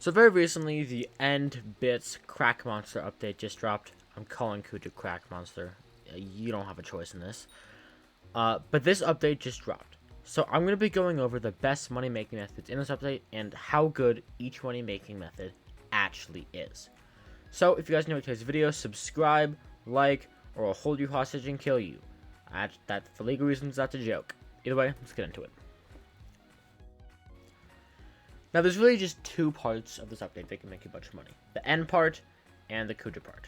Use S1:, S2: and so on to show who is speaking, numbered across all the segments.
S1: So very recently, the End Bits Crack Monster update just dropped. I'm calling Kudra Crack Monster. You don't have a choice in this. But this update just dropped. So I'm going to be going over the best money-making methods in this update and how good each money-making method actually is. So if you guys enjoyed today's video, subscribe, like, or I'll hold you hostage and kill you. That for legal reasons, that's a joke. Either way, let's get into it. Now, there's really just two parts of this update that can make you a bunch of money. The end part and the Kudra part.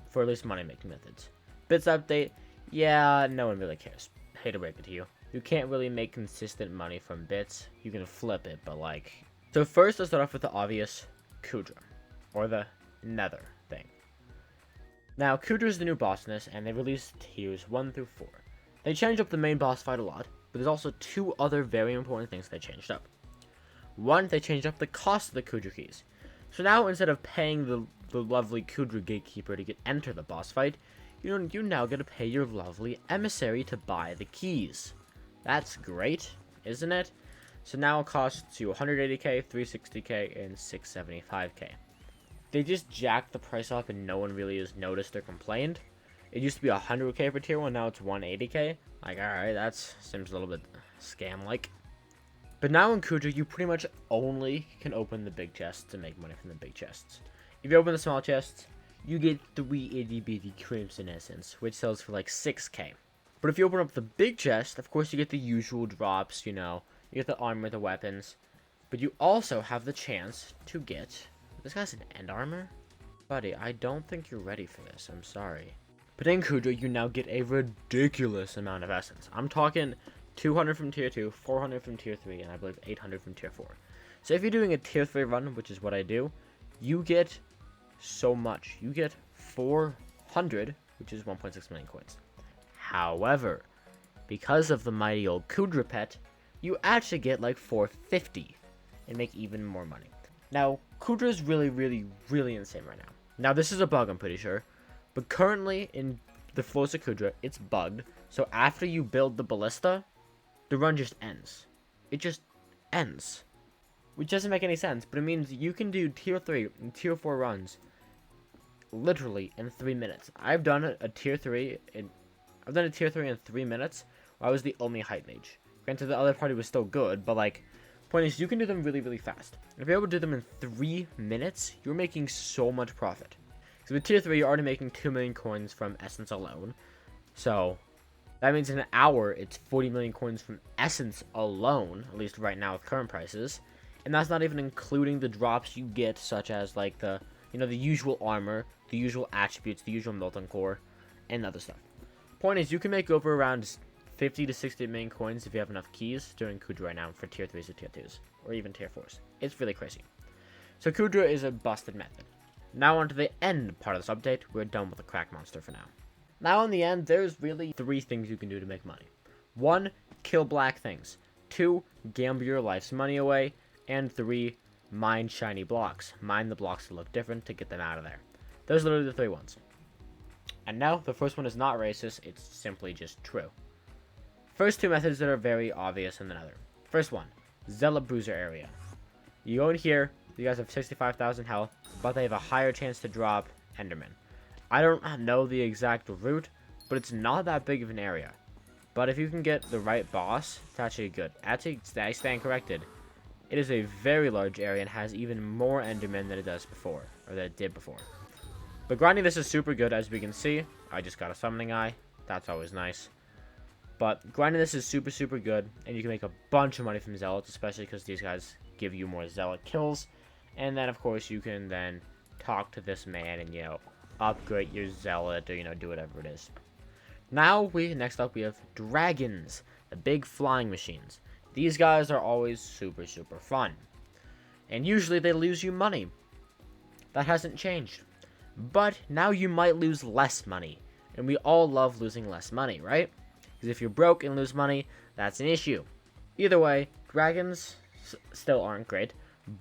S1: For at least money-making methods. Bits update, yeah, no one really cares. Hate to break it to you. You can't really make consistent money from bits. You can flip it, but like... So first, let's start off with the obvious Kudra. Or the Nether thing. Now, Kudra is the new boss in this, and they released tiers 1 through 4. They changed up the main boss fight a lot, but there's also two other very important things they changed up. One, they changed up the cost of the Kudra keys. So now, instead of paying the lovely Kudra gatekeeper to enter the boss fight, you now get to pay your lovely emissary to buy the keys. That's great, isn't it? So now it costs you 180k, 360k, and 675k. They just jacked the price up and no one really has noticed or complained. It used to be 100k for tier 1, now it's 180k. Like, alright, that seems a little bit scam-like. But now in Kudra, you pretty much only can open the big chests to make money from the big chests. If you open the small chests, you get 3 itty-bitty Crimson Essence, which sells for like 6k. But if you open up the big chest, of course you get the usual drops, you know. You get the armor, the weapons. But you also have the chance to get... This guy's an end armor? Buddy, I don't think you're ready for this. I'm sorry. But in Kudra, you now get a ridiculous amount of essence. I'm talking 200 from tier 2, 400 from tier 3, and I believe 800 from tier 4. So if you're doing a tier 3 run, which is what I do, you get so much. You get 400, which is 1.6 million coins. However, because of the mighty old Kudra pet, you actually get like 450 and make even more money. Now, Kudra is really insane right now. Now, this is a bug, I'm pretty sure. But currently, in the floors of Kudra, it's bugged. So after you build the ballista, the run just ends. It just ends. Which doesn't make any sense, but it means you can do tier 3 and tier 4 runs literally in 3 minutes. I've done a tier 3 in 3 minutes, where I was the only hype mage. Granted, the other party was still good, but like, point is, you can do them really fast. If you're able to do them in 3 minutes, you're making so much profit. So with tier 3, you're already making 2 million coins from essence alone. So that means in an hour, it's 40 million coins from essence alone, at least right now with current prices. And that's not even including the drops you get, such as like the usual armor, the usual attributes, the usual molten core, and other stuff. Point is, you can make over around 50 to 60 million coins if you have enough keys during Kudra right now for tier 3s or tier 2s, or even tier 4s. It's really crazy. So Kudra is a busted method. Now on to the end part of this update. We're done with the crack monster for now. Now in the end, there's really 3 things you can do to make money. 1, kill black things. 2, gamble your life's money away. And 3, mine shiny blocks. Mine the blocks that look different to get them out of there. Those are literally the 3 ones. And now, the first one is not racist, it's simply just true. First 2 methods that are very obvious in the Nether. First one, Zealot Bruiser area. You go in here, you guys have 65,000 health, but they have a higher chance to drop Enderman. I don't know the exact route, but it's not that big of an area. But if you can get the right boss, it's actually good. Actually, I stand corrected. It is a very large area and has even more Endermen than it does before, or that it did before. But grinding this is super good, as we can see. I just got a summoning eye. That's always nice. But grinding this is super good, and you can make a bunch of money from Zealots, especially because these guys give you more Zealot kills. And then, of course, you can then talk to this man and, upgrade your Zealot or, do whatever it is. Now, next up, we have Dragons, the big flying machines. These guys are always super fun. And usually they lose you money. That hasn't changed. But now you might lose less money. And we all love losing less money, right? Because if you're broke and lose money, that's an issue. Either way, dragons still aren't great,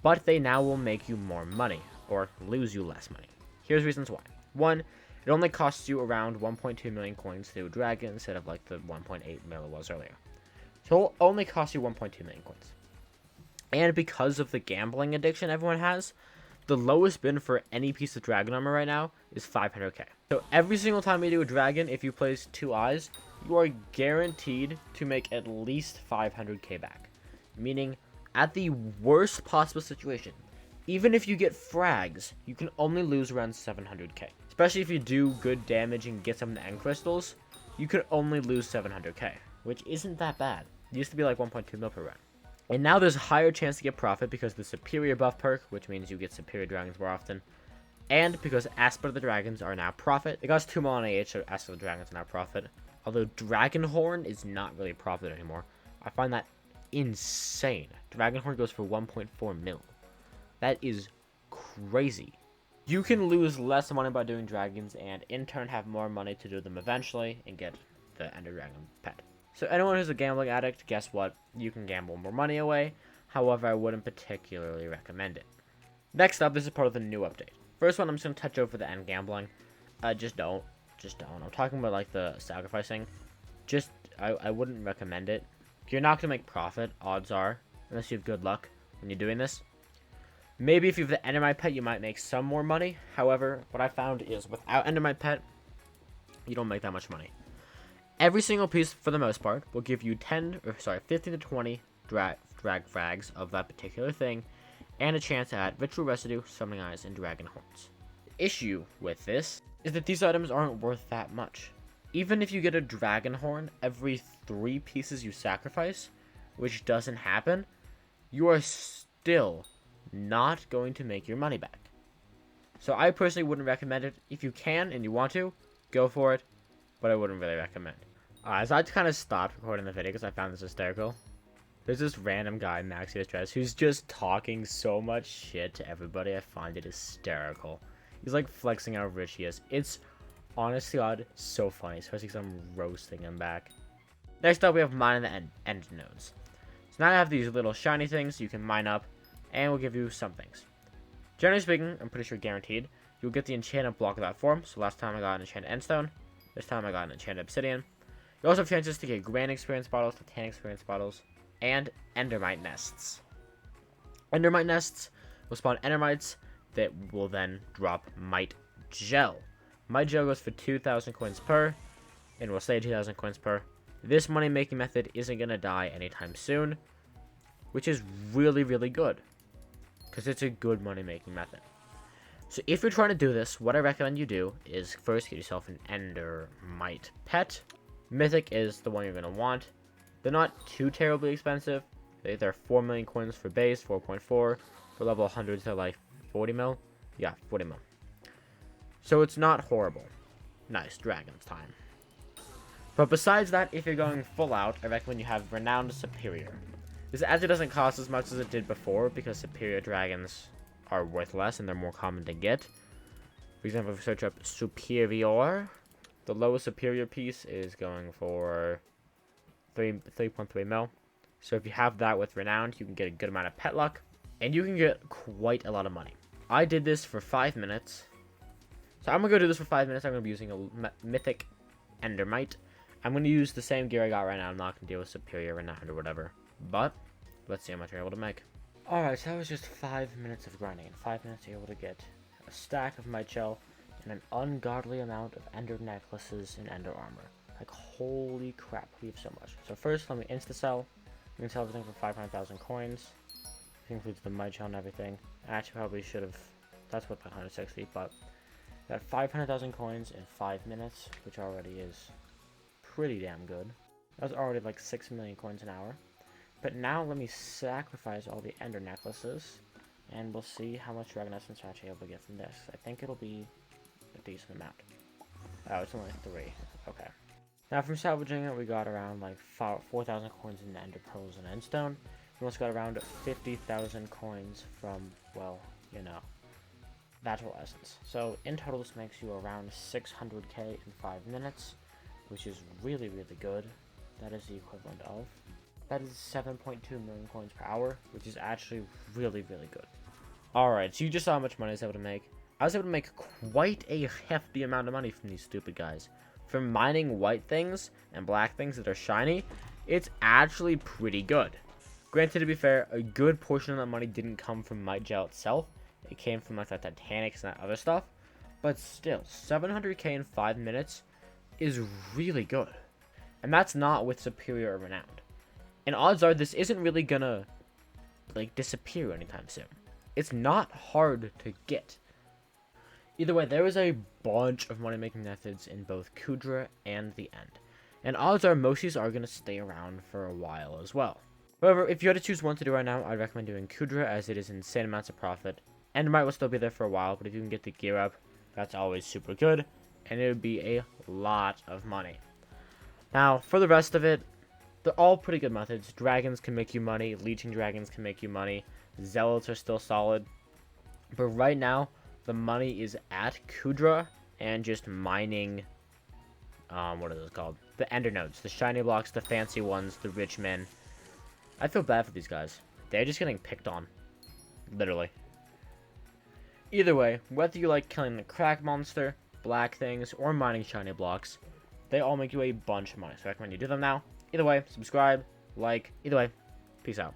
S1: but they now will make you more money, or lose you less money. Here's reasons why. 1, it only costs you around 1.2 million coins to do a dragon instead of like the 1.8 mil it was earlier. So it'll only cost you 1.2 million coins. And because of the gambling addiction everyone has, the lowest bid for any piece of dragon armor right now is 500k. So every single time you do a dragon, if you place 2 eyes, you are guaranteed to make at least 500k back. Meaning, at the worst possible situation, even if you get frags, you can only lose around 700k. Especially if you do good damage and get some of the end crystals, you could only lose 700k, which isn't that bad. It used to be like 1.2 mil per round. And now there's a higher chance to get profit because of the superior buff perk, which means you get superior dragons more often. And because Asper of the Dragons are now profit. It costs 2 mil on AH, so Asper of the Dragons are now profit. Although Dragonhorn is not really profit anymore. I find that insane. Dragonhorn goes for 1.4 mil. That is crazy. You can lose less money by doing dragons and in turn have more money to do them eventually and get the Ender Dragon pet. So anyone who's a gambling addict, guess what? You can gamble more money away. However, I wouldn't particularly recommend it. Next up, this is part of the new update. First one, I'm just going to touch over the end gambling. Just don't. I'm talking about like the sacrificing. I wouldn't recommend it. You're not going to make profit, odds are, unless you have good luck when you're doing this. Maybe if you have the Endermite pet, you might make some more money. However, what I found is without Endermite pet, you don't make that much money. Every single piece, for the most part, will give you 15 to 20 drag frags of that particular thing, and a chance to add Ritual Residue, Summoning Eyes, and Dragon Horns. The issue with this is that these items aren't worth that much. Even if you get a Dragon Horn every 3 pieces you sacrifice, which doesn't happen, you are still not going to make your money back. So I personally wouldn't recommend it. If you can and you want to, go for it, but I wouldn't really recommend. So I kind of stopped recording the video because I found this hysterical. There's this random guy, Maxi Distress, who's just talking so much shit to everybody. I find it hysterical. He's like flexing how rich he is. It's honestly odd, so funny, especially because I'm roasting him back. Next up, we have mining the end nodes. So now I have these little shiny things you can mine up, and we'll give you some things. Generally speaking, I'm pretty sure guaranteed, you'll get the enchanted block of that form. So last time I got an enchanted endstone. This time I got an enchanted obsidian. You also have chances to get grand experience bottles, Titan experience bottles, and endermite nests. Endermite nests will spawn endermites that will then drop mite gel. Mite gel goes for 2,000 coins per, and we'll say 2,000 coins per. This money making method isn't going to die anytime soon, which is really, really good, because it's a good money making method. So if you're trying to do this, what I recommend you do is first get yourself an endermite pet. Mythic is the one you're going to want. They're not too terribly expensive. They're 4 million coins for base, 4.4. For level 100s, they're like 40 mil. Yeah, 40 mil. So it's not horrible. Nice, Dragon's time. But besides that, if you're going full out, I recommend you have Renowned Superior. This actually doesn't cost as much as it did before because Superior Dragons are worth less and they're more common to get. For example, if you search up Superior, the lowest Superior piece is going for 3.3 mil. So if you have that with Renowned, you can get a good amount of pet luck, and you can get quite a lot of money. I did this for 5 minutes. So I'm going to go do this for 5 minutes. I'm going to be using a Mythic Endermite. I'm going to use the same gear I got right now. I'm not going to deal with Superior, Renowned, or whatever. But let's see how much you're able to make. Alright, so that was just 5 minutes of grinding. In 5 minutes, you're able to get a stack of Mite Gel and an ungodly amount of Ender Necklaces and Ender Armor. Like, holy crap, we have so much. So first, let me insta-sell. We can sell everything for 500,000 coins. This includes the Mite Gel and everything. I actually probably should have... That's worth 160, but... Got 500,000 coins in 5 minutes, which already is pretty damn good. That's already like 6 million coins an hour. But now let me sacrifice all the Ender Necklaces, and we'll see how much Dragon Essence we're actually able to get from this. I think it'll be a decent amount. Oh, it's only 3. Okay. Now from salvaging it, we got around like 4,000 coins in Ender Pearls and Endstone. We also got around 50,000 coins from, well, you know, Natural Essence. So in total, this makes you around 600k in 5 minutes, which is really, really good. That is the equivalent of... That is 7.2 million coins per hour, which is actually really, really good. Alright, so you just saw how much money I was able to make. I was able to make quite a hefty amount of money from these stupid guys. From mining white things and black things that are shiny, it's actually pretty good. Granted, to be fair, a good portion of that money didn't come from Mite Gel itself. It came from like the Titanics and that other stuff. But still, 700k in 5 minutes is really good. And that's not with superior or renowned. And odds are this isn't really gonna like disappear anytime soon. It's not hard to get. Either way, there is a bunch of money making methods in both Kudra and the End. And odds are most of these are gonna stay around for a while as well. However, if you had to choose one to do right now, I'd recommend doing Kudra as it is insane amounts of profit. End might will still be there for a while, but if you can get the gear up, that's always super good. And it would be a lot of money. Now, for the rest of it, they're all pretty good methods. Dragons can make you money. Leeching dragons can make you money. Zealots are still solid. But right now, the money is at Kudra and just mining, what is it called? The ender nodes. The shiny blocks, the fancy ones, the rich men. I feel bad for these guys. They're just getting picked on. Literally. Either way, whether you like killing the crack monster, black things, or mining shiny blocks, they all make you a bunch of money. So I recommend you do them now. Either way, subscribe, like. Either way, peace out.